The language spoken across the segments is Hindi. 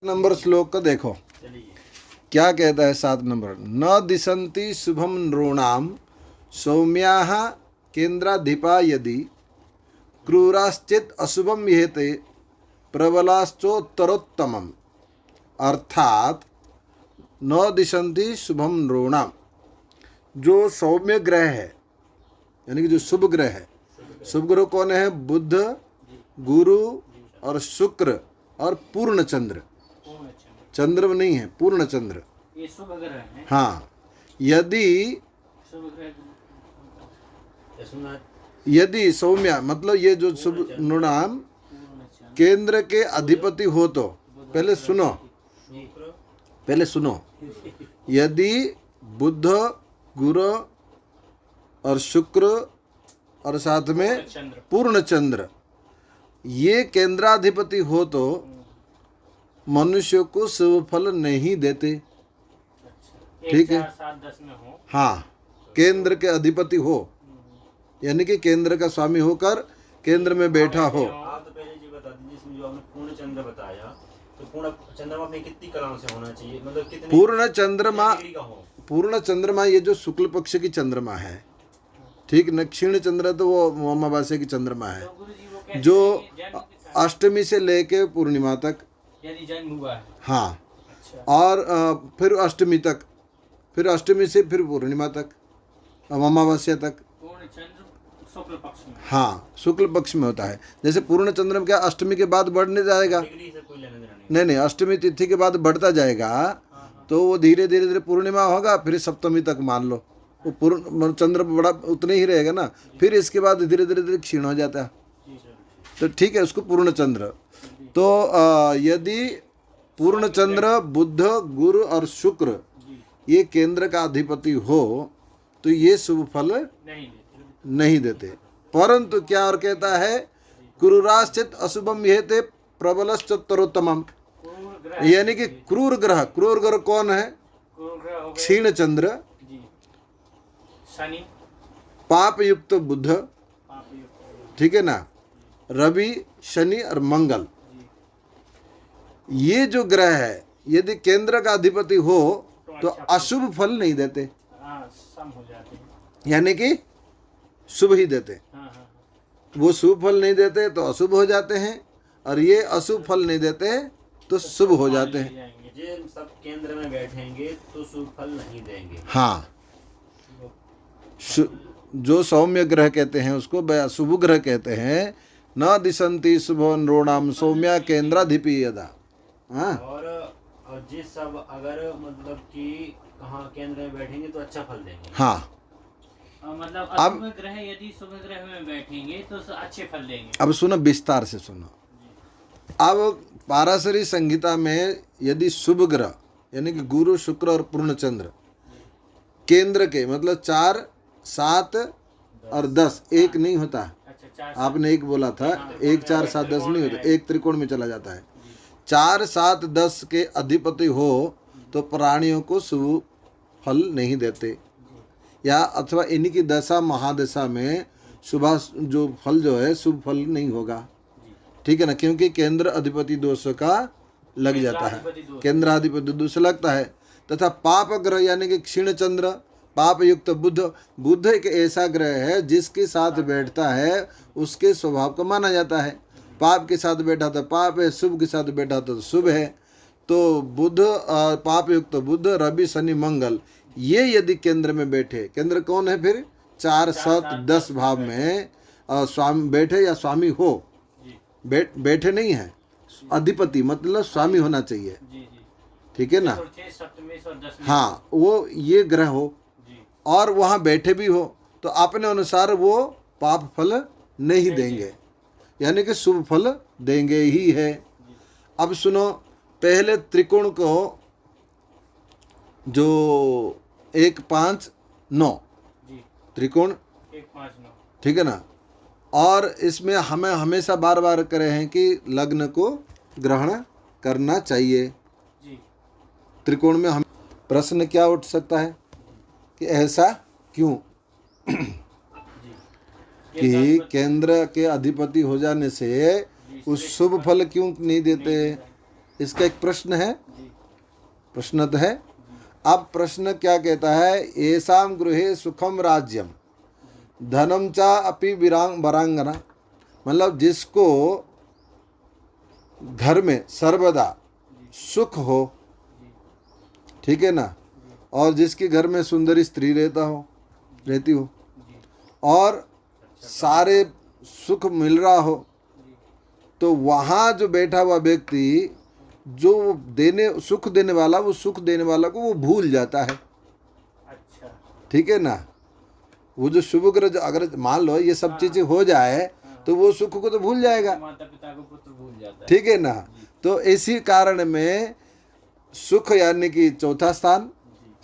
नंबर श्लोक को देखो क्या कहता है। 7 नंबर, न दिशन्ति शुभम नृणाम सौम्याः केन्द्राधिपा यदि क्रूराश्चित अशुभम विहेते प्रबलाश्चोत्तरोत्तमम्। अर्थात न दिशन्ति शुभम नृणाम, जो सौम्य ग्रह है यानी कि जो शुभ ग्रह है। शुभ ग्रह कौन है? बुध, गुरु और शुक्र और पूर्ण चंद्र। चंद्र नहीं है, पूर्ण चंद्र, ये शुभ ग्रह है। हाँ, यदि सौम्या मतलब ये जो शुभ नृणाम केंद्र के अधिपति हो तो, पहले सुनो, यदि बुध, गुरु और शुक्र और साथ में पूर्ण चंद्र ये केंद्राधिपति हो तो मनुष्य को शुभ फल नहीं देते। ठीक है, 7-10 में हो, हाँ, केंद्र के अधिपति हो यानी कि केंद्र का स्वामी होकर केंद्र में बैठा हो। आप तो पहले जी बता दीजिए, इसमें जो आपने पूर्ण चंद्र बताया, तो पूर्ण चंद्रमा अपने कितनी कलाओं से होना चाहिए, मतलब कितने पूर्ण चंद्रमा ये जो शुक्ल पक्ष की चंद्रमा है, ठीक न, क्षीण चंद्र तो वो अमावास्या की चंद्रमा है, जो अष्टमी से लेके पूर्णिमा तक यदि जन्म हुआ है। हाँ, और फिर अष्टमी तक, फिर अष्टमी से फिर पूर्णिमा तक, अमावस्या तक। पूर्ण चंद्र शुक्ल पक्ष में, हाँ, शुक्ल पक्ष में होता है। जैसे पूर्ण चंद्र क्या अष्टमी के बाद बढ़ने जाएगा? नहीं, अष्टमी तिथि के बाद बढ़ता जाएगा, तो वो धीरे धीरे पूर्णिमा होगा, फिर सप्तमी तक मान लो वो पूर्ण चंद्र बड़ा उतने ही रहेगा ना, फिर इसके बाद धीरे धीरे क्षीण हो जाता है। तो ठीक है, उसको पूर्ण चंद्र। तो यदि पूर्ण चंद्र बुध, गुरु और शुक्र ये केंद्र का अधिपति हो तो ये शुभ फल नहीं देते। परंतु क्या और कहता है, क्रूराश्चित अशुभम विहेते प्रबलश्चोत्तरोत्तमम्, यानी कि क्रूर ग्रह कौन है? क्षीण चंद्र, शनि, पाप युक्त बुध, ठीक है ना, रवि, शनि और मंगल, ये जो ग्रह है यदि केंद्र का अधिपति हो तो अशुभ फल नहीं देते, सम हो जाते हैं, यानी कि शुभ ही देते। वो शुभ फल नहीं देते तो अशुभ हो जाते हैं, और ये अशुभ फल नहीं देते तो शुभ हो जाते हैं। ये सब केंद्र में बैठेंगे तो शुभ फल नहीं देंगे। हाँ, जो सौम्य ग्रह कहते हैं उसको शुभ ग्रह कहते हैं। न दिशन्ति शुभो नृणाम सौम्या केंद्राधिपि यदा। हाँ, और जिस सब अगर मतलब कि कहाँ केंद्र में बैठेंगे तो अच्छा फल देंगे। हाँ, मतलब अशुभ ग्रह यदि शुभ ग्रह में बैठेंगे तो अच्छे फल देंगे। अब सुनो, विस्तार से सुनो। अब पाराशरी संहिता में यदि शुभ ग्रह यानी कि गुरु, शुक्र और पूर्ण चंद्र केंद्र के मतलब 4, 7 और 10 एक नहीं होता। आपने एक बोला था, 1, 4, 7, 10 नहीं होता, एक त्रिकोण में चला जाता है। 4, 7, 10 के अधिपति हो तो प्राणियों को शुभ फल नहीं देते, या अथवा इन्हीं की दशा महादशा में शुभ जो फल जो है शुभ फल नहीं होगा। ठीक है ना, क्योंकि केंद्र अधिपति दोष का लग जाता है, केंद्राधिपति दोष लगता है। तथा पाप ग्रह यानी कि क्षीण चंद्र, पाप युक्त बुध एक ऐसा ग्रह है जिसके साथ बैठता है उसके स्वभाव को माना जाता है। पाप के साथ बैठा तो पाप है, शुभ के साथ बैठा तो शुभ है। तो बुध, पाप युक्त बुध, रवि, शनि, मंगल ये यदि केंद्र में बैठे, केंद्र कौन है फिर? 4, 7, 10 भाव में स्वामी बैठे या स्वामी हो, बैठे नहीं है, अधिपति मतलब स्वामी होना चाहिए। ठीक है ना, हाँ, वो ये ग्रह हो और वहाँ बैठे भी हो तो अपने अनुसार वो पाप फल नहीं देंगे, यानी कि शुभ फल देंगे ही है। अब सुनो, पहले त्रिकोण को जो 1, 5, 9 त्रिकोण, 1, 5, 9, ठीक है ना, और इसमें हमें हमेशा बार बार करे हैं कि लग्न को ग्रहण करना चाहिए। त्रिकोण में हम प्रश्न क्या उठ सकता है कि ऐसा क्यों कि केंद्र के अधिपति हो जाने से उस शुभ फल क्यों नहीं देते? इसका एक प्रश्न है, जी प्रश्न तो है। अब प्रश्न क्या कहता है, येषां गृहे सुखम राज्यम धनम चा अपि वरांगना, मतलब जिसको घर में सर्वदा सुख हो, ठीक है ना, और जिसके घर में सुंदरी स्त्री रहती हो और सारे सुख मिल रहा हो, तो वहाँ जो बैठा हुआ व्यक्ति जो सुख देने वाला, वो सुख देने वाला को वो भूल जाता है, अच्छा ठीक है ना। वो जो शुभ ग्रह अगर मान लो ये सब चीजें हो जाए तो वो सुख को तो भूल जाएगा, माता पिता को पुत्र भूल जाता है, ठीक है ना। तो इसी कारण में सुख यानी कि चौथा स्थान,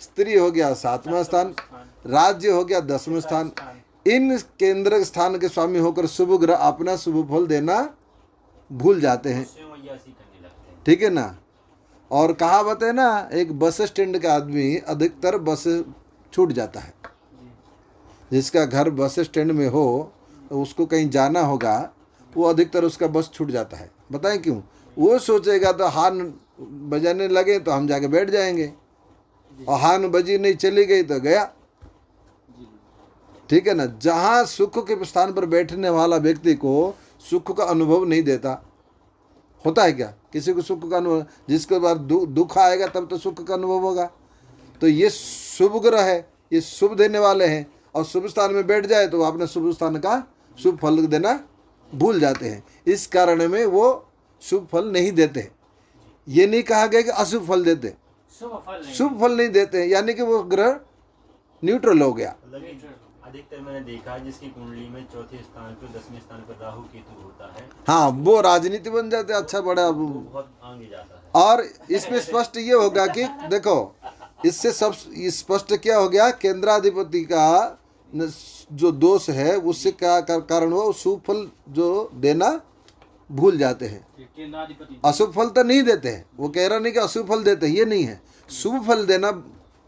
स्त्री हो गया सातवां स्थान, राज्य हो गया 10वां स्थान, इन केंद्र स्थान के स्वामी होकर शुभ ग्रह अपना शुभ फल देना भूल जाते हैं, स्वयं अय्यासी करने लगते हैं। ठीक है ना। और कहावत है ना, एक बस स्टैंड का आदमी अधिकतर बस छूट जाता है, जिसका घर बस स्टैंड में हो तो उसको कहीं जाना होगा, वो अधिकतर उसका बस छूट जाता है। बताएं क्यों? वो सोचेगा तो हार्न बजाने लगे तो हम जाके बैठ जाएंगे, और हार्न बजी नहीं, चली गई तो गया, ठीक है ना। जहाँ सुख के स्थान पर बैठने वाला व्यक्ति को सुख का अनुभव नहीं देता, होता है क्या किसी को सुख का अनुभव? जिसके बाद दुख आएगा तब तो सुख का अनुभव होगा। तो ये शुभ ग्रह है, ये शुभ देने वाले हैं, और शुभ स्थान में बैठ जाए तो वो अपने शुभ स्थान का शुभ फल देना भूल जाते हैं। इस कारण में वो शुभ फल नहीं देते। ये नहीं कहा गया कि अशुभ फल देते, शुभ फल नहीं देते, यानी कि वो ग्रह न्यूट्रल हो गया। अधिकतर मैंने देखा जिसकी कुंडली में चौथे स्थान पर 10वें स्थान पर राहु केतु होता है, हाँ, वो राजनीति बन जाते, अच्छा बड़ा। बहुत आगे जाता है। और इसमें स्पष्ट ये होगा कि देखो, इससे सब स्पष्ट क्या हो गया, केंद्राधिपति का जो दोष है उससे क्या कारण हुआ, शुभ फल जो देना भूल जाते हैं, केंद्राधिपति अशुभ फल तो नहीं देते हैं। वो कह रहा नहीं कि अशुभ फल देते हैं, ये नहीं है, शुभ फल देना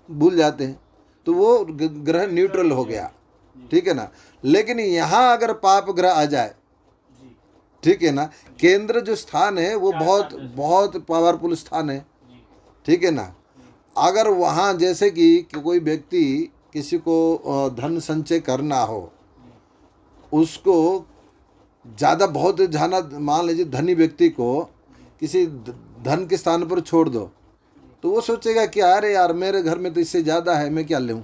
भूल जाते हैं, तो वो ग्रह न्यूट्रल हो गया, ठीक है ना। लेकिन यहाँ अगर पाप ग्रह आ जाए, ठीक है ना, केंद्र जो स्थान है वो बहुत बहुत पावरफुल स्थान है, ठीक है ना। अगर वहाँ जैसे कि कोई व्यक्ति किसी को धन संचय करना हो, उसको ज़्यादा बहुत जाना, मान लीजिए धनी व्यक्ति को किसी धन के स्थान पर छोड़ दो, तो वो सोचेगा कि अरे यार मेरे घर में तो इससे ज़्यादा है, मैं क्या लूँ,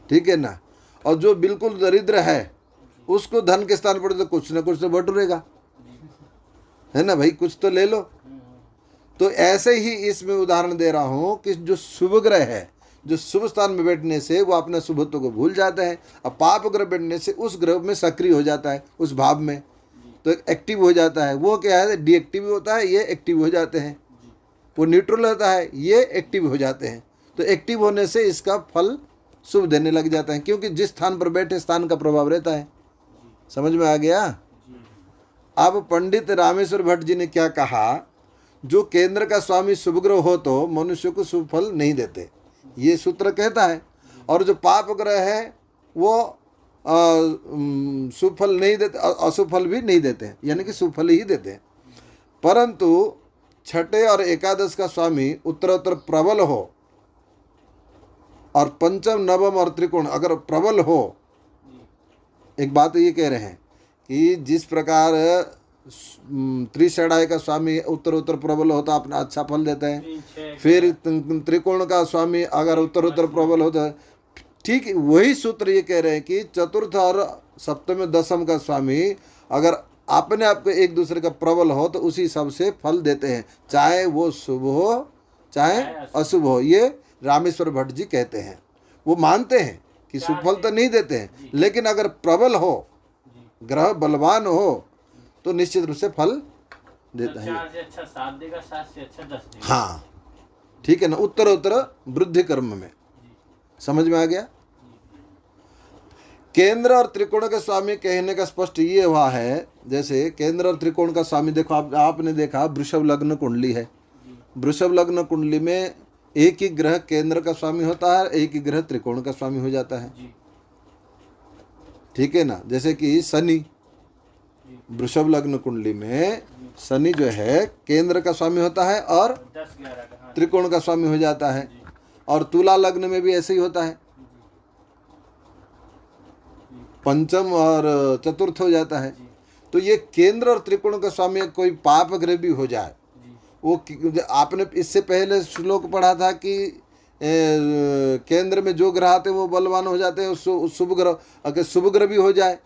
ठीक है ना। और जो बिल्कुल दरिद्र है उसको धन के स्थान पर तो कुछ ना कुछ तो बटुरेगा, है ना भाई, कुछ तो ले लो। तो ऐसे ही इसमें उदाहरण दे रहा हूँ कि जो शुभ ग्रह है, जो शुभ स्थान में बैठने से वो अपने शुभत्व को भूल जाते हैं, और पाप ग्रह बैठने से उस ग्रह में सक्रिय हो जाता है, उस भाव में तो एक्टिव हो जाता है। वो क्या है, डीएक्टिव होता है, ये एक्टिव हो जाते हैं। वो न्यूट्रल होता है, ये एक्टिव हो जाते हैं। तो एक्टिव होने से इसका फल शुभ देने लग जाता है, क्योंकि जिस स्थान पर बैठे स्थान का प्रभाव रहता है। समझ में आ गया? अब पंडित रामेश्वर भट्ट जी ने क्या कहा, जो केंद्र का स्वामी शुभ ग्रह हो तो मनुष्य को शुभ फल नहीं देते, ये सूत्र कहता है। और जो पाप ग्रह है वो शुभ फल नहीं देते, अशुभ फल भी नहीं देते हैं, यानी कि शुभ फल ही देते हैं। परंतु छठे और एकादश का स्वामी उत्तरोत्तर प्रबल हो, और पंचम नवम और त्रिकोण अगर प्रबल हो, एक बात ये कह रहे हैं कि जिस प्रकार त्रिषडाय का स्वामी उत्तर प्रबल होता अपना अच्छा फल देता है, फिर त्रिकोण का स्वामी अगर उत्तर प्रबल होता है, ठीक वही सूत्र ये कह रहे हैं कि चतुर्थ और सप्तम दशम का स्वामी अगर अपने आप को एक दूसरे का प्रबल हो तो उसी हिसाब से फल देते हैं, चाहे वो शुभ हो चाहे अशुभ हो। ये रामेश्वर भट्ट जी कहते हैं। वो मानते हैं कि शुभ फल तो नहीं देते हैं, लेकिन अगर प्रबल हो, ग्रह बलवान हो, तो निश्चित रूप से फल देता है। 4 से अच्छा 7 देगा, 7 से अच्छा 10 देगा। हाँ, ठीक है ना, उत्तर वृद्धि कर्म में। समझ में आ गया? केंद्र और त्रिकोण के स्वामी कहने का स्पष्ट ये हुआ है, जैसे केंद्र और त्रिकोण का स्वामी देखो, आपने देखा वृषभ लग्न कुंडली है, वृषभ लग्न कुंडली में एक ही ग्रह केंद्र का स्वामी होता है, एक ही ग्रह त्रिकोण का स्वामी हो जाता है, ठीक है ना। जैसे कि शनि, वृषभ लग्न कुंडली में शनि जो है केंद्र का स्वामी होता है और 10-11 का, हाँ। त्रिकोण का स्वामी हो जाता है, और तुला लग्न में भी ऐसे ही होता है, पंचम और चतुर्थ हो जाता है। तो ये केंद्र और त्रिकोण का स्वामी कोई पाप ग्रह भी हो जाए, वो आपने इससे पहले श्लोक पढ़ा था कि केंद्र में जो ग्रह आते हैं वो बलवान हो जाते हैं, शुभ ग्रह, अगर शुभ ग्रह भी हो जाए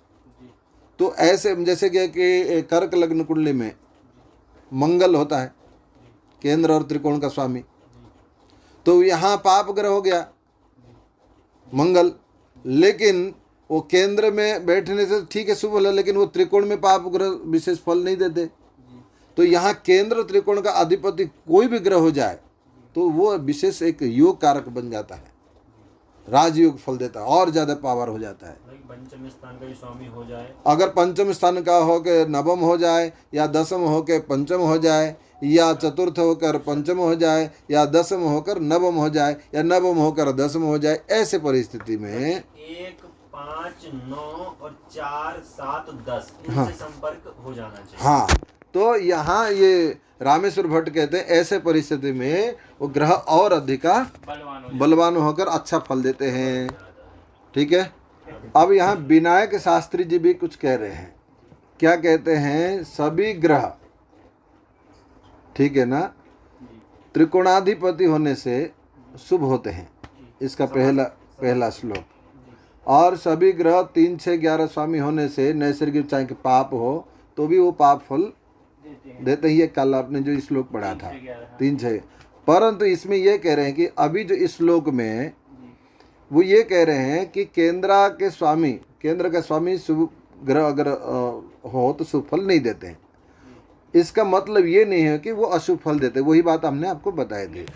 तो ऐसे, जैसे कि कर्क लग्न कुंडली में मंगल होता है केंद्र और त्रिकोण का स्वामी, तो यहाँ पाप ग्रह हो गया मंगल, लेकिन वो केंद्र में बैठने से ठीक है शुभ फल है, लेकिन वो त्रिकोण में पाप ग्रह विशेष फल नहीं देते। तो यहाँ केंद्र त्रिकोण का अधिपति कोई भी ग्रह हो जाए तो वो विशेष एक योग कारक बन जाता है, राजयोग फल देता है, और ज्यादा पावर हो जाता है। पंचम स्थान का भी स्वामी हो जाए, अगर पंचम स्थान का हो के नवम हो जाए, या दसम हो के पंचम हो जाए, या चतुर्थ होकर पंचम हो जाए, या दसम होकर नवम हो जाए, या नवम होकर दसम हो जाए, ऐसे परिस्थिति में 1, 5, 9 और 4, 7, 10 हाँ। इनसे संपर्क हो जाना चाहिए। हाँ, तो यहाँ ये रामेश्वर भट्ट कहते हैं ऐसे परिस्थिति में वो ग्रह और अधिका बलवान होकर अच्छा फल देते हैं। ठीक है, अब यहाँ विनायक शास्त्री जी भी कुछ कह रहे हैं। क्या कहते हैं? सभी ग्रह, ठीक है ना, त्रिकोणाधिपति होने से शुभ होते हैं, इसका पहला श्लोक। और सभी ग्रह 3, 6, 11 स्वामी होने से नैसर्गिक चाहे कि पाप हो तो भी वो पाप फल देते ही है। कल आपने जो श्लोक पढ़ा था 3, 6, परंतु इसमें ये कह रहे हैं कि अभी जो इस श्लोक में वो ये कह रहे हैं कि केंद्र का स्वामी शुभ ग्रह अगर हो तो शुभ फल नहीं देते हैं। इसका मतलब ये नहीं है कि वो अशुभ फल देते, वही बात हमने आपको बताई थी,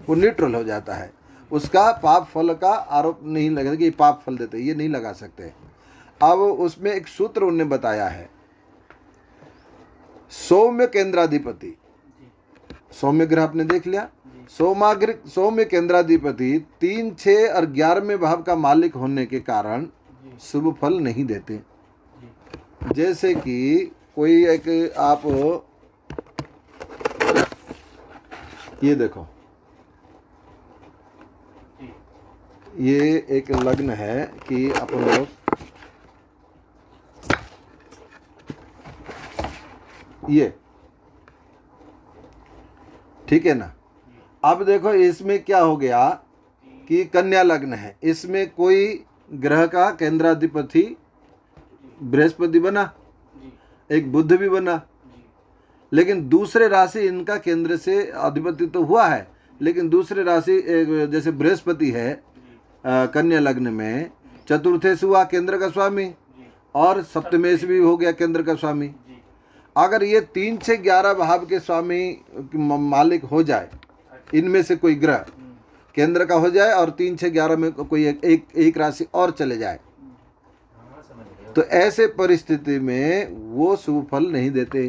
वो न्यूट्रल हो जाता है, उसका पाप फल का आरोप नहीं लगेगा कि पाप फल देते, ये नहीं लगा सकते। अब उसमें एक सूत्र उन्होंने बताया है, सौम्य केंद्राधिपति, सौम्य ग्रह आपने देख लिया, सौम्य केंद्राधिपति 3, 6 और 11वें भाव का मालिक होने के कारण शुभ फल नहीं देते। जैसे कि कोई एक आप ये देखो, ये एक लग्न है कि अपन लोग ये, ठीक है ना। अब देखो इसमें क्या हो गया कि कन्या लग्न है, इसमें कोई ग्रह का केंद्राधिपति बृहस्पति बना, एक बुध भी बना, लेकिन दूसरे राशि इनका केंद्र से अधिपति तो हुआ है, लेकिन दूसरे राशि जैसे बृहस्पति है कन्या लग्न में, चतुर्थेश हुआ केंद्र का स्वामी, और सप्तमेश भी हो गया केंद्र का स्वामी। अगर ये 3, 6, 11 भाव के स्वामी मालिक हो जाए, इनमें से कोई ग्रह केंद्र का हो जाए और 3, 6, 11 में कोई एक राशि और चले जाए, तो ऐसे परिस्थिति में वो शुभ फल नहीं देते।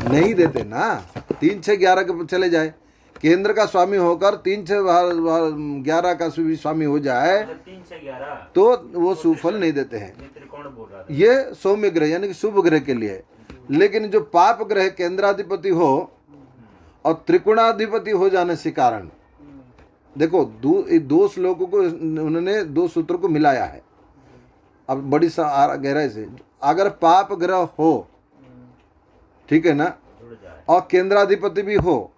नहीं देते ना, 3, 6, 11 के चले जाए, केंद्र का स्वामी होकर 3, 6, 11 का स्वामी हो जाए 3, 6, 11 तो वो शुभ फल नहीं देते हैं। ये सौम्य ग्रह यानी कि शुभ ग्रह के लिए। लेकिन जो पाप ग्रह केंद्राधिपति हो और त्रिकोणाधिपति हो जाने से कारण, देखो दो श्लोकों को उन्होंने 2 सूत्रों को मिलाया है। अब बड़ी गहराई से, अगर पाप ग्रह हो, ठीक है ना, और केंद्राधिपति भी हो,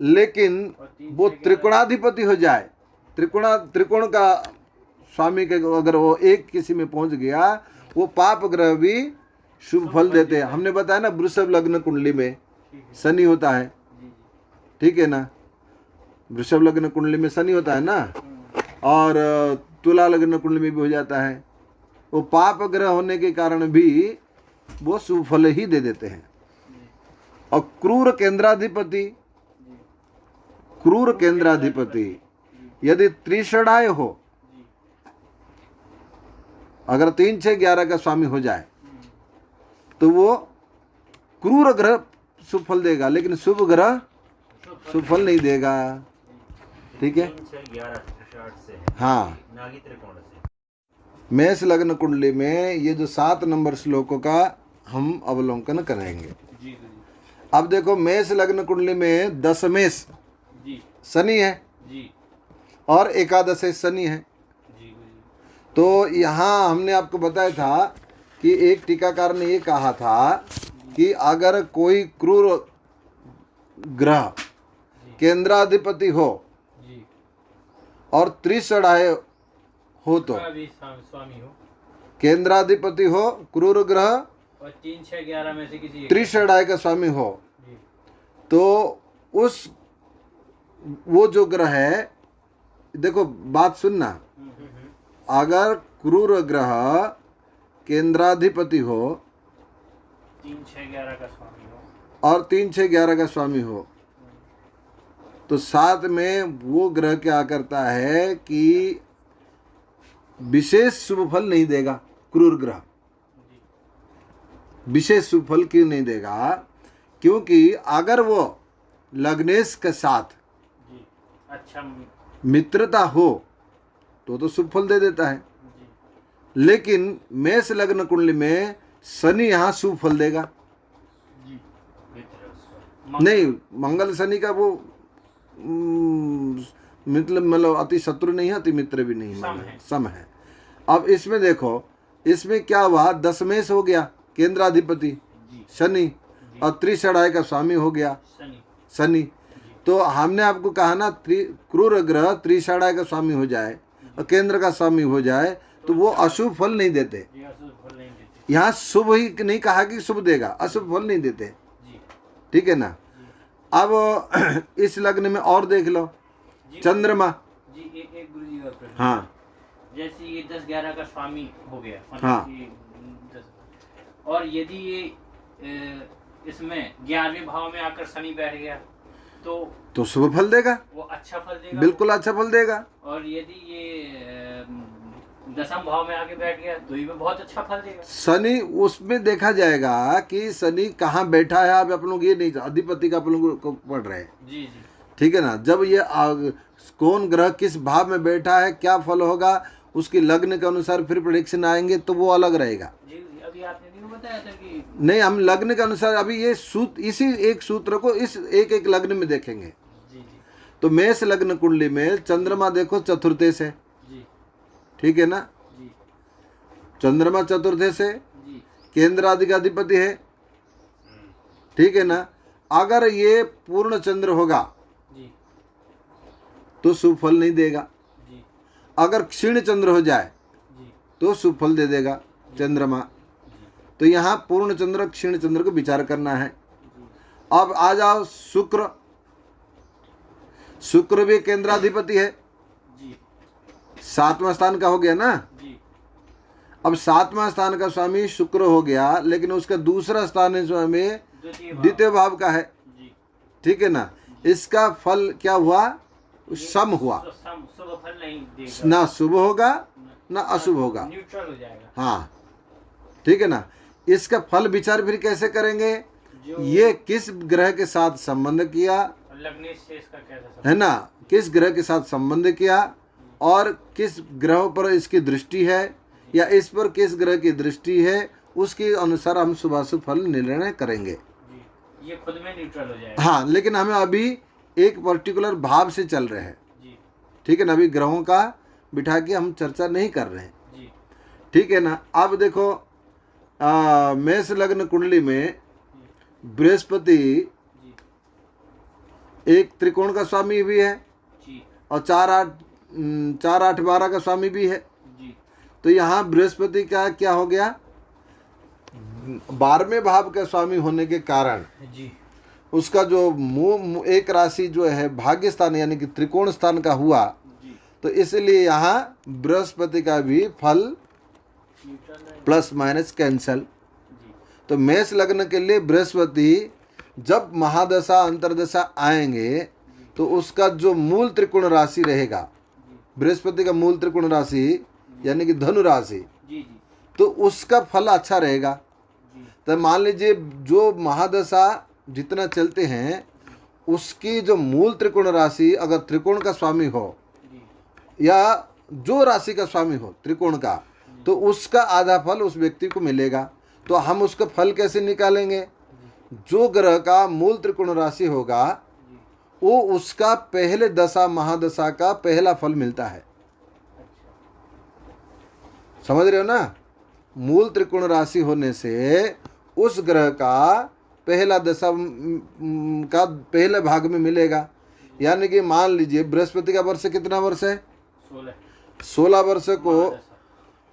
लेकिन वो त्रिकोणाधिपति हो जाए, त्रिकोण का स्वामी के अगर वो एक किसी में पहुंच गया, वो पाप ग्रह भी शुभ फल देते हैं। हमने बताया ना, वृषभ लग्न कुंडली में शनि होता है, ठीक है ना, वृषभ लग्न कुंडली में शनि होता है ना, और तुला लग्न कुंडली में भी हो जाता है। वो पाप ग्रह होने के कारण भी वो शुभ फल ही दे देते हैं। और क्रूर केंद्राधिपति यदि त्रिषणाय हो, अगर 3, 6, 11 का स्वामी हो जाए तो वो क्रूर ग्रह शुभ फल देगा, लेकिन शुभ ग्रह शुभ फल नहीं देगा। ठीक है, 3, 6, 11 से हाँ, नागी त्रिकोण से। मेष लग्न कुंडली में ये जो 7 नंबर श्लोकों का हम अवलोकन करेंगे। जी गुरुजी। अब देखो मेष लग्न कुंडली में दशमेश जी शनि है जी और एकादश शनि है। जी गुरुजी। तो यहाँ हमने आपको बताया था कि एक टीकाकार ने ये कहा था कि अगर कोई क्रूर ग्रह केंद्राधिपति हो जी और त्रिषडाय हो तो, अभी स्वामी हो केंद्राधिपति हो क्रूर ग्रह और 3, 6, 11 में से किसी एक त्रिषडाय का स्वामी हो, जी तो उस वो जो ग्रह है, देखो बात सुनना, अगर क्रूर ग्रह केंद्राधिपति हो 3, 6, 11 का स्वामी हो और 3, 6, 11 का स्वामी हो, तो साथ में वो ग्रह क्या करता है कि विशेष शुभ फल नहीं देगा। क्रूर ग्रह विशेष शुभ फल क्यों नहीं देगा? क्योंकि अगर वो लग्नेश के साथ जी अच्छा मित्रता हो तो शुभ फल दे देता है, जी लेकिन मेष लग्न कुंडली में शनि यहाँ शुभ फल देगा जी नहीं। मंगल शनि का वो मतलब अति शत्रु नहीं है, अति मित्र भी नहीं, सम है। अब इसमें देखो, इसमें क्या हुआ, दशमेश हो गया केंद्राधिपति शनि और त्रिषडाय का स्वामी हो गया शनि। तो हमने आपको कहा ना, क्रूर ग्रह त्रिषडाय का स्वामी हो जाए और केंद्र का स्वामी हो जाए तो वो अशुभ फल नहीं देते। यहाँ शुभ ही नहीं कहा कि शुभ देगा, अशुभ फल नहीं देते, ठीक है ना। अब इस लग्न में और देख लो चंद्रमा जी। एक गुरुजी का प्रश्न, हाँ जैसे ये 10, 11 का स्वामी हो गया, हाँ। ये 10, और यदि ये इसमें 11वें भाव में आकर शनि बैठ गया तो शुभ फल देगा, वो अच्छा फल देगा, बिल्कुल अच्छा फल देगा। और यदि ये 10वें भाव में आके बैठ गया तो ये भी बहुत अच्छा फल देगा। शनि उसमें देखा जाएगा कि शनि कहाँ बैठा है। अब आप लोग ये नहीं, अधिपति का आप लोग को पढ़ रहे हैं, जी जी, ठीक है ना। जब ये कौन ग्रह किस भाव में बैठा है, क्या फल होगा, उसकी लग्न के अनुसार फिर प्रेडिक्शन आएंगे तो वो अलग रहेगा। जी अभी आपने नहीं बताया था कि नहीं, हम लग्न के अनुसार अभी ये सूत्र, इसी एक सूत्र को इस एक एक लग्न में देखेंगे। जी जी तो मेष लग्न कुंडली में चंद्रमा देखो चतुर्थेश है, जी ठीक है ना। जी चंद्रमा चतुर्थेश है, जी केंद्र आदि का अधिपति है, ठीक है ना। अगर ये पूर्ण चंद्र होगा जी तो शुभ फल नहीं देगा। जी अगर क्षीण चंद्र हो जाए जी तो शुभ फल दे देगा चंद्रमा। तो यहाँ पूर्ण चंद्र क्षीण चंद्र को विचार करना है। अब आ जाओ शुक्र, शुक्र भी केंद्राधिपति है, जी 7वां स्थान का हो गया ना। जी अब 7वां स्थान का स्वामी शुक्र हो गया, लेकिन उसका दूसरा स्थान है स्वामी द्वितीय भाव का है, जी ठीक है ना। इसका फल क्या हुआ, सम हुआ, शुभ फल नहीं देगा, ना शुभ होगा ना अशुभ होगा, न्यूट्रल हो जाएगा। हाँ ठीक है ना। इसका फल विचार फिर कैसे करेंगे, ये किस ग्रह के साथ संबंध किया लग्नेश से इसका कैसा है ना, किस ग्रह के साथ संबंध किया और किस ग्रह पर इसकी दृष्टि है या इस पर किस ग्रह की दृष्टि है, उसके अनुसार हम शुभाशुभ फल निर्णय करेंगे। जी, ये खुद में न्यूट्रल हो जाएगा। हाँ, लेकिन हमें अभी एक पर्टिकुलर भाव से चल रहे हैं, जी ठीक है ना। अभी ग्रहों का बिठा के हम चर्चा नहीं कर रहे हैं, जी ठीक है ना। अब देखो मेष लग्न कुंडली में बृहस्पति जी एक त्रिकोण का स्वामी भी है जी और 4, 8, 12 का स्वामी भी है। जी तो यहाँ बृहस्पति का क्या हो गया, 12वें भाव का स्वामी होने के कारण जी उसका जो एक राशि जो है भाग्य स्थान यानी कि त्रिकोण स्थान का हुआ, जी तो इसलिए यहाँ बृहस्पति का भी फल प्लस माइनस कैंसल। जी तो मेष लग्न के लिए बृहस्पति जब महादशा अंतरदशा आएंगे तो उसका जो मूल त्रिकोण राशि रहेगा, बृहस्पति का मूल त्रिकोण राशि यानी कि धनु राशि, जी जी तो उसका फल अच्छा रहेगा। जी तो मान लीजिए जो महादशा जितना चलते हैं उसकी जो मूल त्रिकोण राशि अगर त्रिकोण का स्वामी हो जी या जो राशि का स्वामी हो त्रिकोण का, तो उसका आधा फल उस व्यक्ति को मिलेगा। तो हम उसका फल कैसे निकालेंगे? जो ग्रह का मूल त्रिकोण राशि होगा वो उसका पहले दशा महादशा का पहला फल मिलता है। समझ रहे हो ना? मूल त्रिकोण राशि होने से उस ग्रह का पहला दशा का पहले भाग में मिलेगा। यानी कि मान लीजिए बृहस्पति का वर्ष कितना वर्ष है? 16 वर्ष को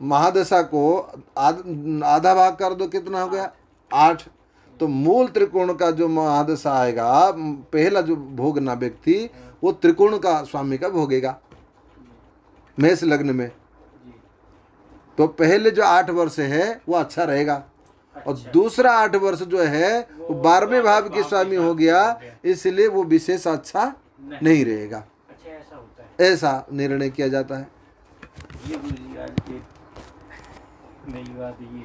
महादशा को आधा भाग कर दो, कितना हो गया? 8। तो मूल त्रिकोण का जो महादशा आएगा, पहला जो भोगना व्यक्ति वो त्रिकोण का स्वामी का भोगेगा मेष लग्न में। तो पहले जो 8 वर्ष है वो अच्छा रहेगा, और दूसरा 8 वर्ष जो है वो 12वें भाव के स्वामी हो गया, इसलिए वो विशेष अच्छा नहीं रहेगा। अच्छा, ऐसा होता है, ऐसा निर्णय किया जाता है। ये गुरुजी आज के नई बात ये